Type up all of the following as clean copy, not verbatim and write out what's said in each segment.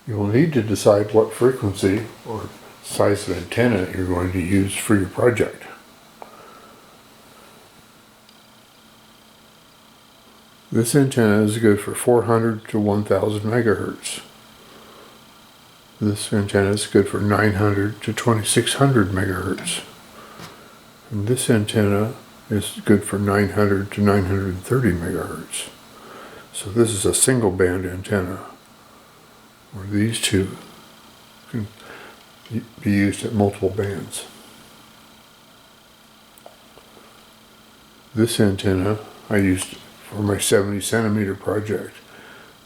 You'll need to decide what frequency or size of antenna you're going to use for your project. This antenna is good for 400 to 1000 megahertz. This antenna is good for 900 to 2600 megahertz. And this antenna is good for 900 to 930 megahertz. So this is a single band antenna, where these two can be used at multiple bands. This antenna I used for my 70 centimeter project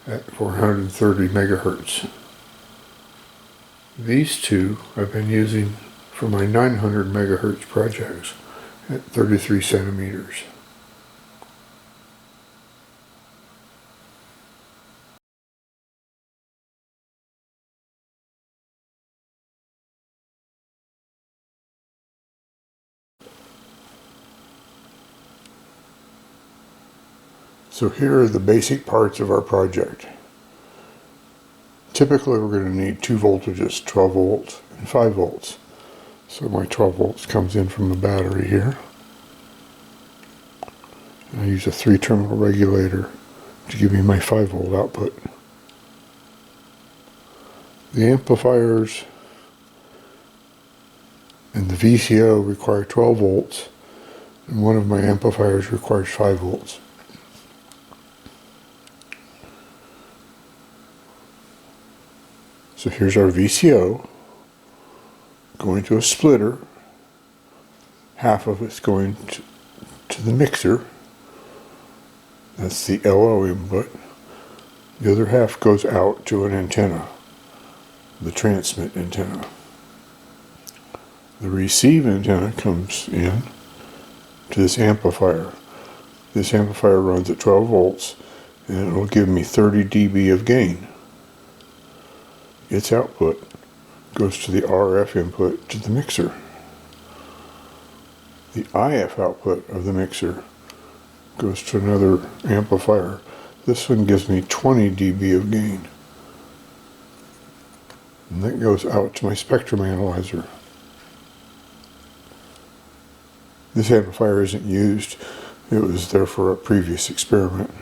at 430 megahertz. These two I've been using for my 900 megahertz projects at 33 centimeters. So here are the basic parts of our project. Typically we're going to need two voltages, 12 volts and 5 volts. So my 12 volts comes in from the battery here. I use a 3-terminal regulator to give me my 5 volt output. The amplifiers and the VCO require 12 volts, and one of my amplifiers requires 5 volts. So here's our VCO going to a splitter. Half of it's going to the mixer. That's the LO input. The other half goes out to an antenna, the transmit antenna. The receive antenna comes in to this amplifier. This amplifier runs at 12 volts and it will give me 30 dB of gain. Its output goes to the RF input to the mixer. The IF output of the mixer goes to another amplifier. This one gives me 20 dB of gain. And that goes out to my spectrum analyzer. This amplifier isn't used. It was there for a previous experiment.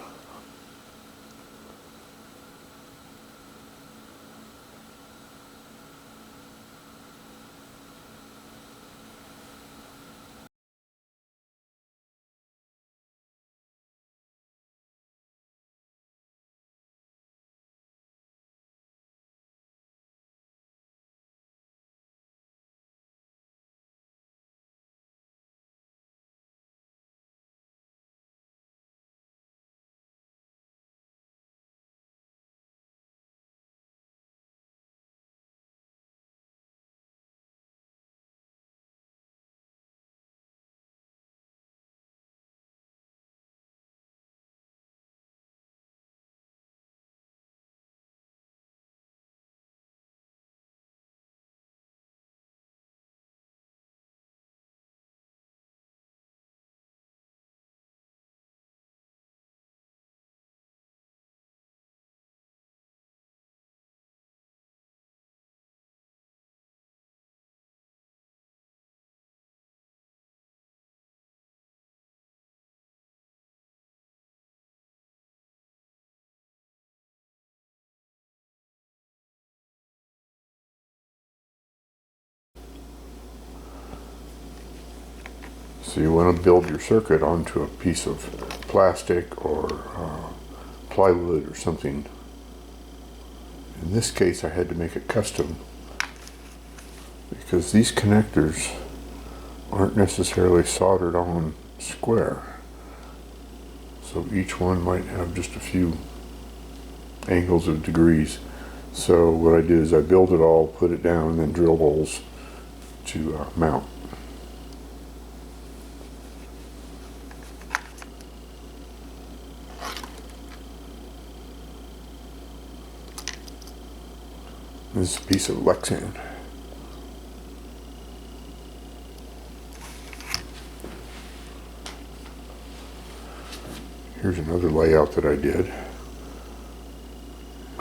So you want to build your circuit onto a piece of plastic or plywood or something. In this case I had to make it custom because these connectors aren't necessarily soldered on square. So each one might have just a few angles of degrees. So what I did is I built it all, put it down, and then drill holes to mount. This is a piece of Lexan. Here's another layout that I did.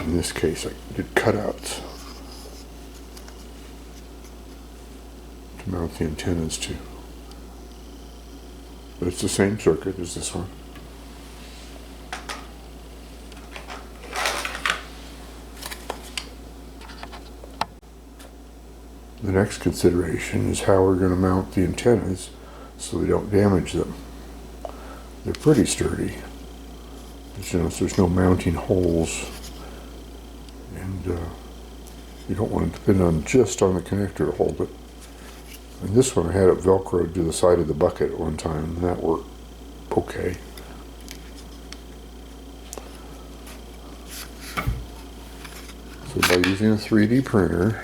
In this case, I did cutouts to mount the antennas to. But it's the same circuit as this one. The next consideration is how we're going to mount the antennas so we don't damage them. They're pretty sturdy. But you notice there's no mounting holes, and you don't want to depend on just on the connector to hold it. And this one I had it velcroed to the side of the bucket at one time, and that worked okay. So by using a 3D printer,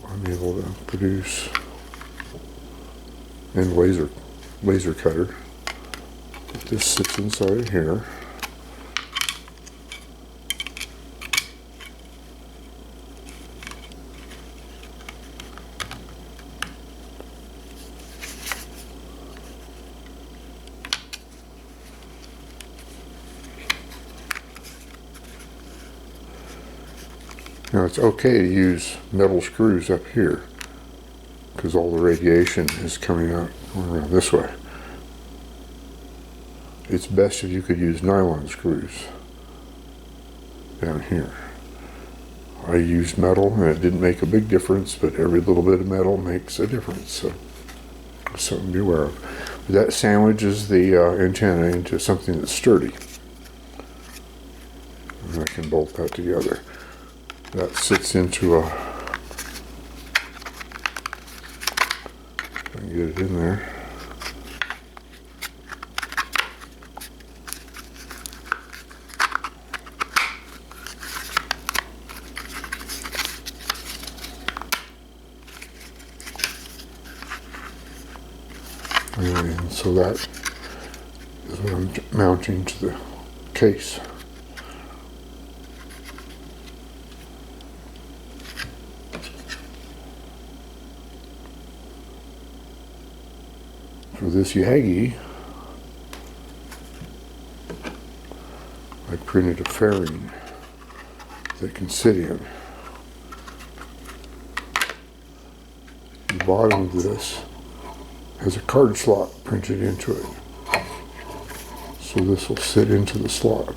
I'm able to produce, and laser cutter. This sits inside of here. Now it's okay to use metal screws up here because all the radiation is coming out around this way. It's best if you could use nylon screws down here. I used metal and it didn't make a big difference, but every little bit of metal makes a difference, so something to be aware of. But that sandwiches the antenna into something that's sturdy. And I can bolt that together. That sits into a, if I can get it in there. And so that is what I'm mounting to the case. For this Yagi, I printed a fairing that can sit in. The bottom of this has a card slot printed into it. So this will sit into the slot.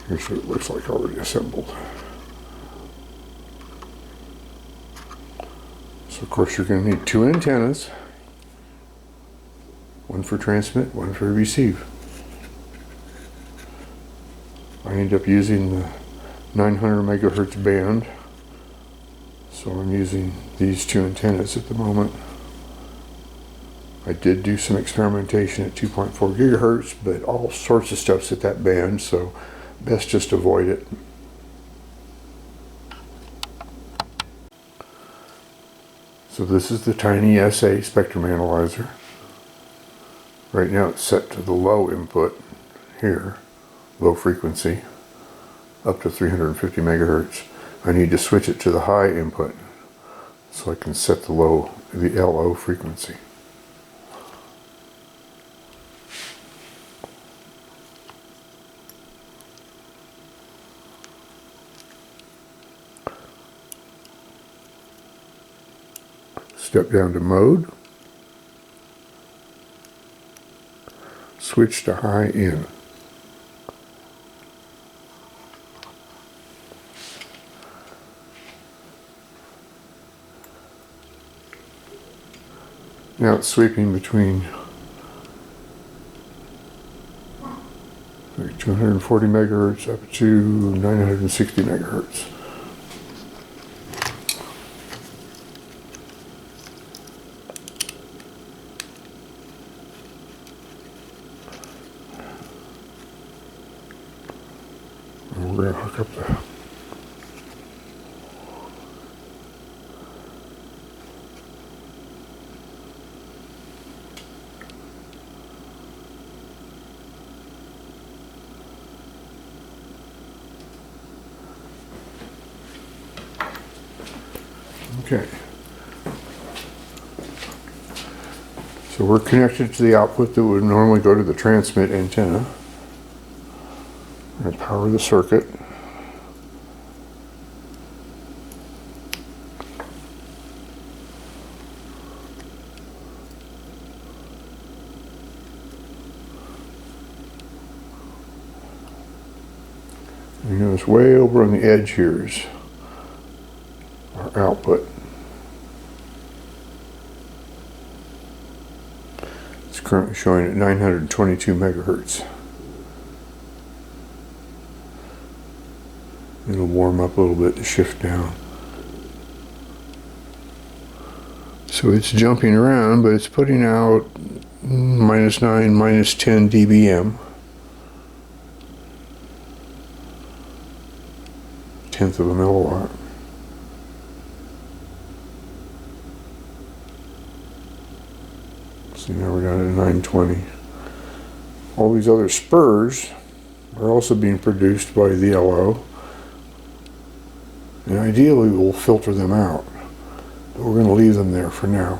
Here's what it looks like already assembled. So of course you're going to need two antennas, one for transmit, one for receive. I end up using the 900 megahertz band, so I'm using these two antennas at the moment. I did do some experimentation at 2.4 gigahertz, but all sorts of stuff's at that band, so best just avoid it. So this is the tiny SA spectrum analyzer. Right now it's set to the low input here, low frequency, up to 350 megahertz. I need to switch it to the high input so I can set the LO frequency. Step down to mode, switch to high in. Now it's sweeping between 240 megahertz up to 960 megahertz. And we're going to hook up the Okay. So we're connected to the output that would normally go to the transmit antenna. And power the circuit. You notice way over on the edge here is our output. It's currently showing at 922 megahertz. It'll warm up a little bit to shift down. So it's jumping around, but it's putting out -9, -10 dBm. Tenth of a milliwatt. So now we're down at 920. All these other spurs are also being produced by the LO. And ideally we'll filter them out. But we're going to leave them there for now.